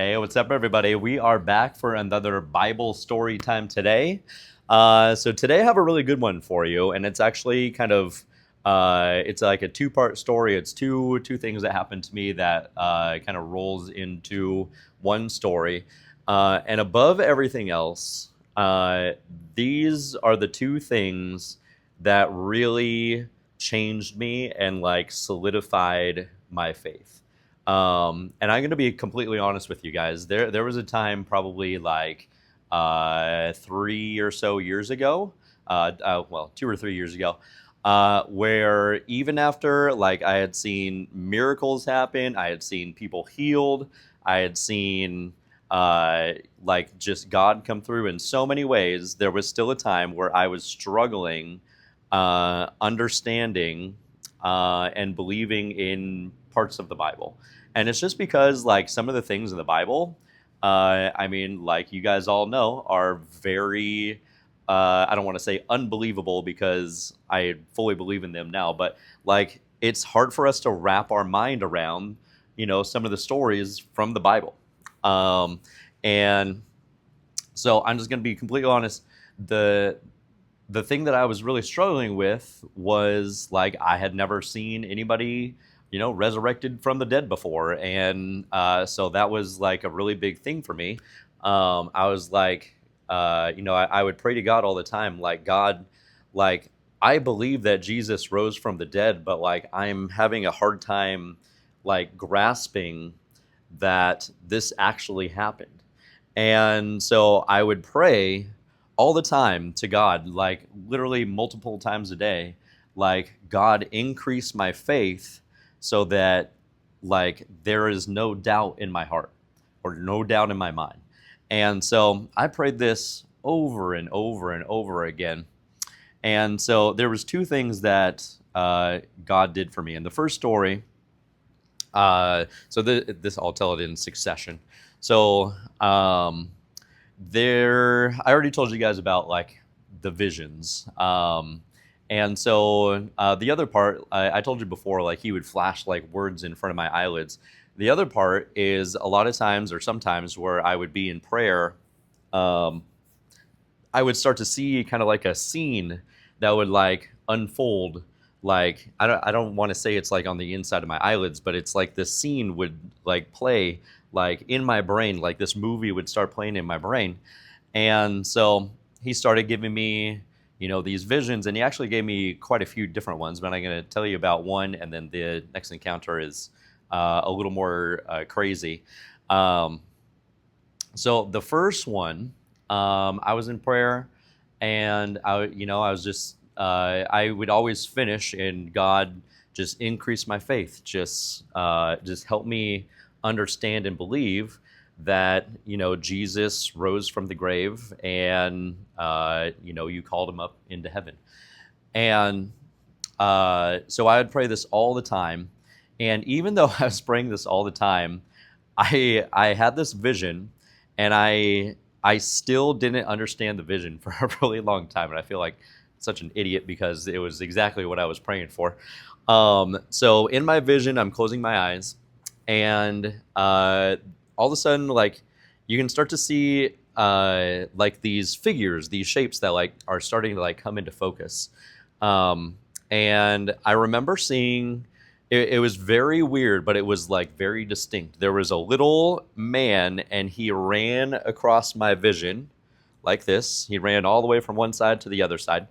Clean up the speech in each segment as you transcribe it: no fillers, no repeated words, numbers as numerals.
Hey, what's up, everybody? We are back for another Bible story time today. So today I have a really good one for you, and it's actually it's like a two-part story. It's two things that happened to me that kind of rolls into one story. And above everything else, these are the two things that really changed me and like solidified my faith. And I'm going to be completely honest with you guys. There was a time probably like 3 or so years ago, 2 or 3 years ago, where even after like I had seen miracles happen, I had seen people healed, I had seen like just God come through in so many ways. There was still a time where I was struggling, understanding and believing in parts of the Bible. And it's just because, like, some of the things in the Bible, I mean, like you guys all know, are very, I don't want to say unbelievable because I fully believe in them now, but like, it's hard for us to wrap our mind around, some of the stories from the Bible. Um, and so I'm just going to be completely honest. The the thing that I was really struggling with was like I had never seen anybody, resurrected from the dead before, and so that was like a really big thing for me. I was like, I would pray to God all the time, like God, like I believe that Jesus rose from the dead, but like I'm having a hard time, like grasping that this actually happened. And so I would pray all the time to God, like literally multiple times a day, like, God, increase my faith so that like there is no doubt in my heart or no doubt in my mind. And so I prayed this over and over and over again. And so there was two things that God did for me. And the first story, this I'll tell it in succession. So I already told you guys about like the visions. And so the other part, I told you before, like he would flash like words in front of my eyelids. The other part is a lot of times or sometimes where I would be in prayer, um, I would start to see kind of like a scene that would like unfold. Like I don't want to say it's like on the inside of my eyelids, but it's like this scene would like play like in my brain, like this movie would start playing in my brain. And so he started giving me, these visions, and he actually gave me quite a few different ones. But I'm going to tell you about one, and then the next encounter is a little more crazy. Um, so the first one, I was in prayer, and I was just, I would always finish, and God just increase my faith, just help me understand and believe that Jesus rose from the grave, and you called him up into heaven. And so I would pray this all the time, and even though I was praying this all the time, I had this vision, and I still didn't understand the vision for a really long time, and I feel like such an idiot because it was exactly what I was praying for. So in my vision, I'm closing my eyes, and all of a sudden, like you can start to see like these figures, these shapes that like are starting to like come into focus. And I remember seeing it was very weird, but it was like very distinct. There was a little man, and he ran across my vision like this. He ran all the way from one side to the other side.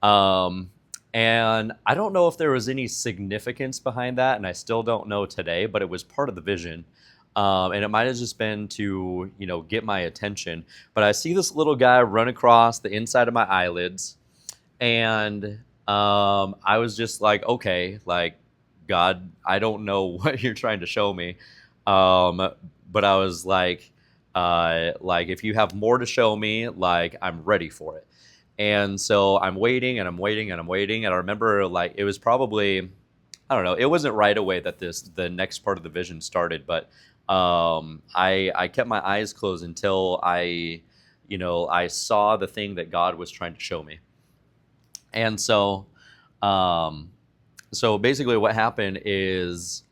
Um, and I don't know if there was any significance behind that, and I still don't know today, but it was part of the vision. And it might have just been to, get my attention. But I see this little guy run across the inside of my eyelids, and I was just like, okay, like, God, I don't know what you're trying to show me. But I was like if you have more to show me, like I'm ready for it. And so I'm waiting and I'm waiting and I'm waiting. And I remember like it was probably, I don't know, it wasn't right away that the next part of the vision started, but I kept my eyes closed until I saw the thing that God was trying to show me. And so um, so basically what happened is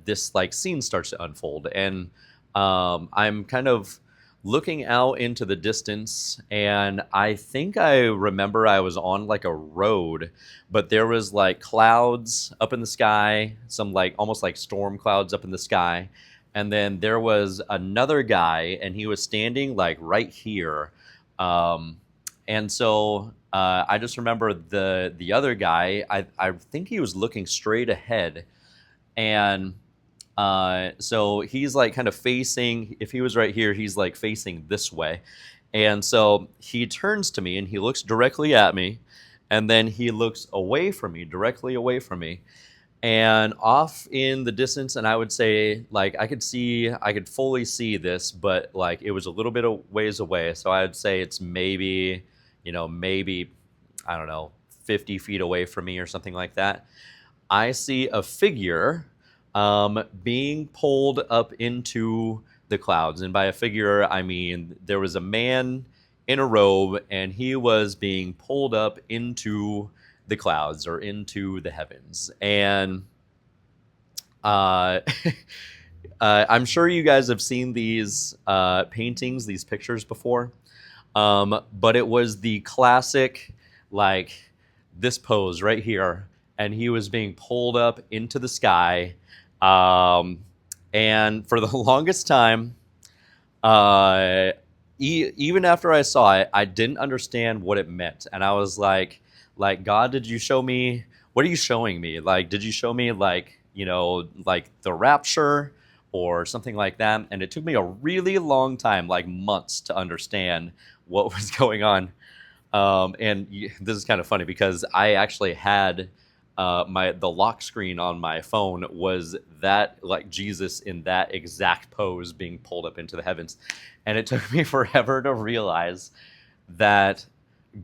this like scene starts to unfold, and I'm kind of looking out into the distance, and I think I remember I was on like a road, but there was like clouds up in the sky, some like almost like storm clouds up in the sky, and then there was another guy, and he was standing like right here, um, and so I just remember the other guy. I think he was looking straight ahead, and so he's like kind of facing. If he was right here, he's like facing this way, and so he turns to me and he looks directly at me, and then he looks away from me, directly away from me, and off in the distance. And I would say like I could fully see this, but like it was a little bit of ways away. So I'd say it's maybe, maybe, I don't know, 50 feet away from me or something like that. I see a figure being pulled up into the clouds. And by a figure, I mean there was a man in a robe, and he was being pulled up into the clouds or into the heavens. And uh, I'm sure you guys have seen these paintings, these pictures before, but it was the classic, like this pose right here, and he was being pulled up into the sky. And for the longest time, uh, even after I saw it, I didn't understand what it meant, and I was like God, did you show me? What are you showing me? Like, did you show me like like the rapture or something like that? And it took me a really long time, like months, to understand what was going on. And this is kind of funny because I actually had the lock screen on my phone was that like Jesus in that exact pose being pulled up into the heavens, and it took me forever to realize that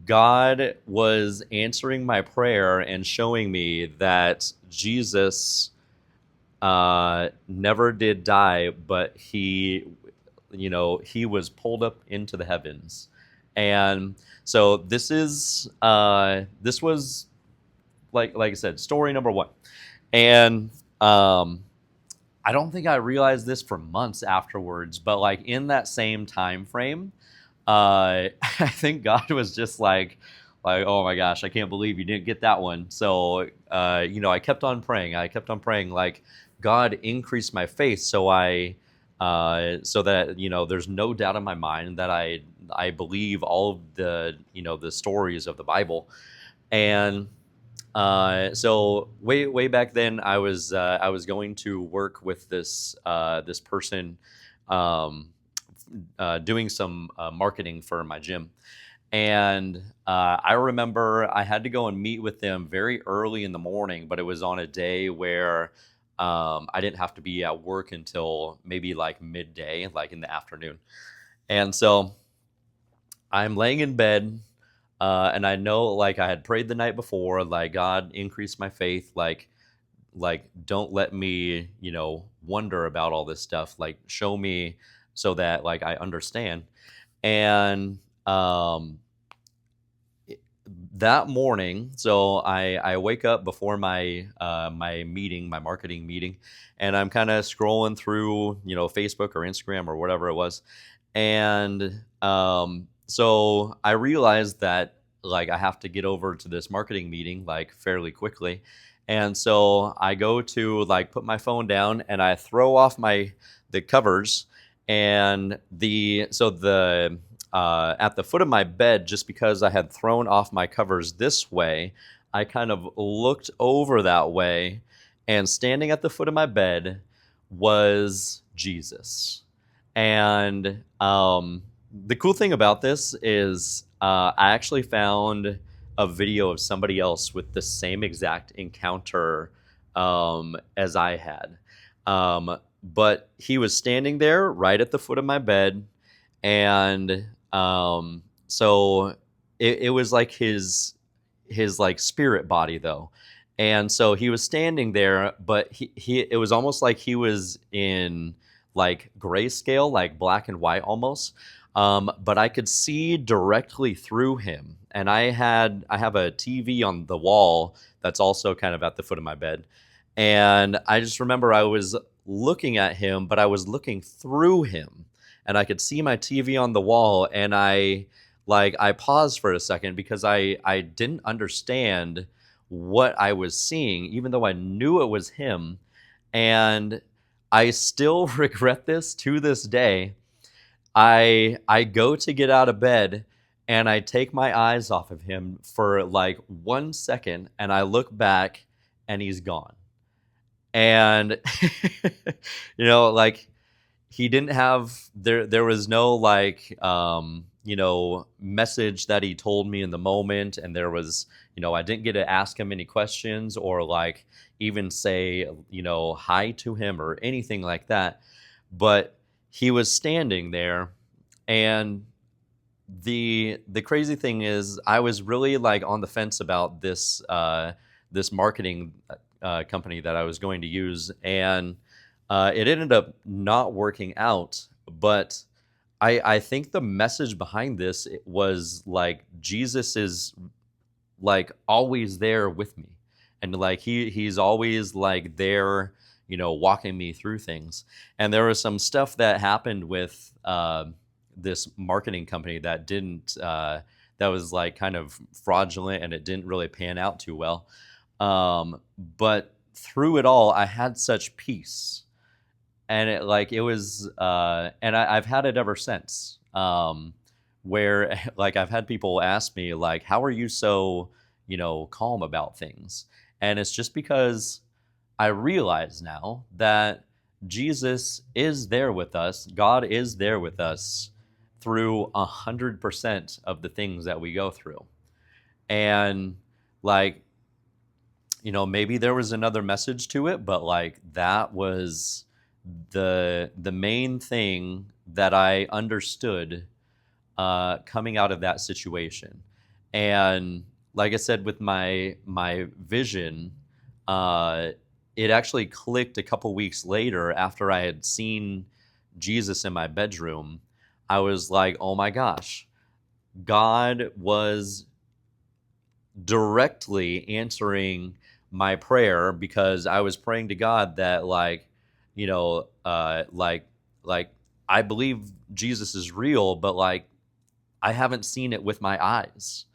God was answering my prayer and showing me that Jesus never did die, but he was pulled up into the heavens. And so this was like I said, story number one. And I don't think I realized this for months afterwards, but like in that same time frame, I think God was just oh my gosh, I can't believe you didn't get that one. So I kept on praying. I kept on praying, like God increased my faith, so so that there's no doubt in my mind that I believe all of the stories of the Bible. And so way back then, I was going to work with this person, doing some marketing for my gym, and I remember I had to go and meet with them very early in the morning, but it was on a day where I didn't have to be at work until maybe like midday, like in the afternoon. And so I'm laying in bed, and I know like I had prayed the night before, like God increase my faith, like don't let me wonder about all this stuff, like show me so that like I understand. And that morning, so I wake up before my meeting, my marketing meeting, and I'm kind of scrolling through Facebook or Instagram or whatever it was. And so I realized that like I have to get over to this marketing meeting like fairly quickly. And so I go to like put my phone down, and I throw off the covers, and the at the foot of my bed, just because I had thrown off my covers this way, I kind of looked over that way, and standing at the foot of my bed was Jesus. And the cool thing about this is I actually found a video of somebody else with the same exact encounter as I had. But he was standing there right at the foot of my bed, and so it was like his like spirit body though. And so he was standing there, but he it was almost like he was in like grayscale, like black and white almost. But I could see directly through him. And I have a TV on the wall that's also kind of at the foot of my bed. And I just remember I was looking at him, but I was looking through him, and I could see my TV on the wall, and I paused for a second because I didn't understand what I was seeing, even though I knew it was him. And I still regret this to this day. I go to get out of bed, and I take my eyes off of him for like 1 second, and I look back, and he's gone. And like, he didn't have, there was no like, message that he told me in the moment, and there was, I didn't get to ask him any questions or like even say, hi to him or anything like that. But he was standing there. And the crazy thing is, I was really like on the fence about this marketing company that I was going to use, and it ended up not working out. But I think the message behind this was like, Jesus is like always there with me, and like he's always like there, walking me through things. And there was some stuff that happened with this marketing company that didn't that was like kind of fraudulent, and it didn't really pan out too well. But through it all, I had such peace, and it was, and I've had it ever since. Where like I've had people ask me like, "How are you so, calm about things?" And it's just because I realize now that Jesus is there with us. God is there with us through 100% of the things that we go through. And like, maybe there was another message to it, but like that was the main thing that I understood coming out of that situation. And like I said, with my vision, uh, it actually clicked a couple weeks later after I had seen Jesus in my bedroom. I was like, oh my gosh, God was directly answering my prayer, because I was praying to God that like, like I believe Jesus is real, but like I haven't seen it with my eyes.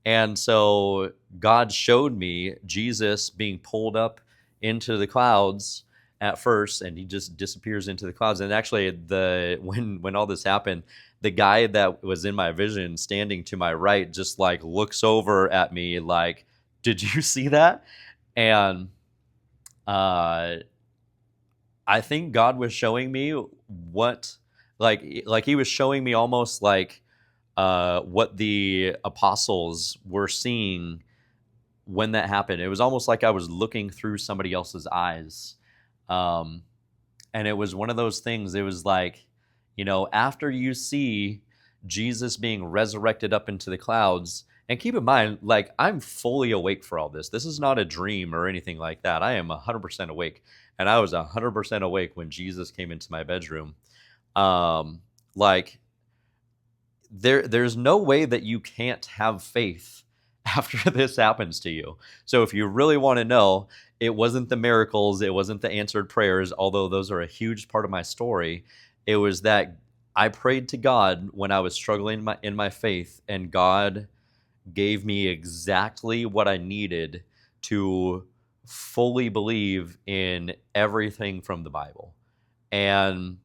And so God showed me Jesus being pulled up into the clouds at first, and he just disappears into the clouds. And actually, when all this happened, the guy that was in my vision standing to my right just like looks over at me like, "Did you see that?" And uh, I think God was showing me what, like he was showing me almost like what the apostles were seeing when that happened. It was almost like I was looking through somebody else's eyes. Um, and it was one of those things. It was like, after you see Jesus being resurrected up into the clouds, and keep in mind, like, I'm fully awake for all this. This is not a dream or anything like that. I am 100% awake. And I was 100% awake when Jesus came into my bedroom. Like, there's no way that you can't have faith after this happens to you. So if you really want to know, it wasn't the miracles, it wasn't the answered prayers, although those are a huge part of my story. It was that I prayed to God when I was struggling in my faith, and God gave me exactly what I needed to fully believe in everything from the Bible. And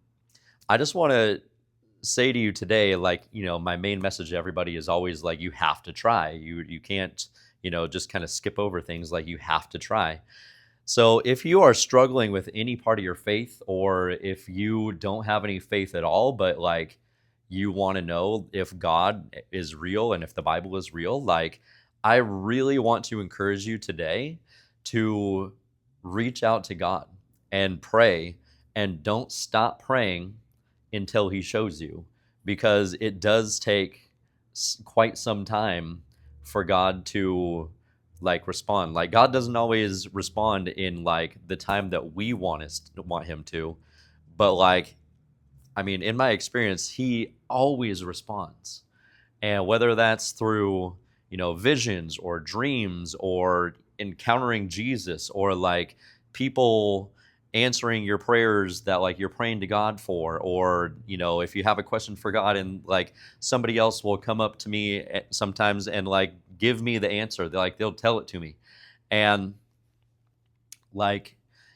I just want to say to you today, like, my main message to everybody is always like, you have to try. You can't, just kind of skip over things. Like, you have to try. So if you are struggling with any part of your faith, or if you don't have any faith at all, but like you want to know if God is real and if the Bible is real, like, I really want to encourage you today to reach out to God and pray, and don't stop praying until he shows you, because it does take quite some time for God to like respond. Like, God doesn't always respond in like the time that we want him to, but like, I mean, in my experience, he always responds. And whether that's through, visions or dreams or encountering Jesus, or like people answering your prayers that like you're praying to God for, or if you have a question for God, and like somebody else will come up to me sometimes and like give me the answer. They'll tell it to me, and like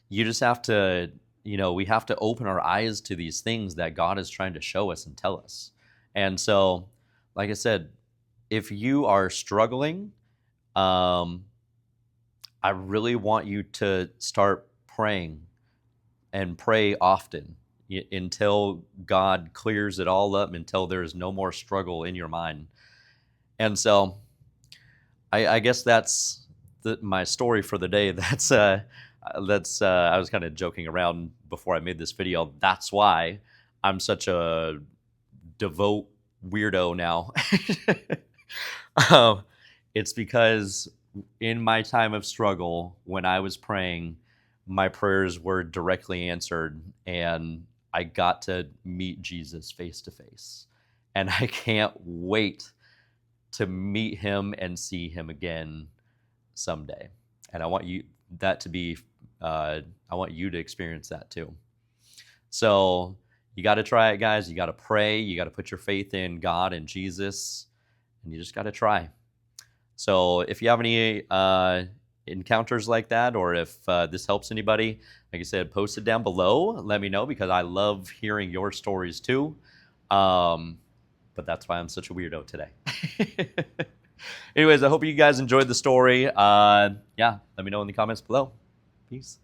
you just have to, we have to open our eyes to these things that God is trying to show us and tell us. And so, like I said, if you are struggling, I really want you to start praying and pray often until God clears it all up, until there's no more struggle in your mind. And so I guess that's my story for the day. That's I was kind of joking around before I made this video. That's why I'm such a devout weirdo now. It's because in my time of struggle, when I was praying, my prayers were directly answered, and I got to meet Jesus face to face. And I can't wait to meet him and see him again someday. And I want you to experience that too. So you got to try it, guys. You got to pray. You got to put your faith in God and Jesus, and you just got to try. So if you have any encounters like that, or if this helps anybody, like I said, post it down below. Let me know, because I love hearing your stories too. But that's why I'm such a weirdo today. Anyways, I hope you guys enjoyed the story. Yeah, let me know in the comments below. Peace.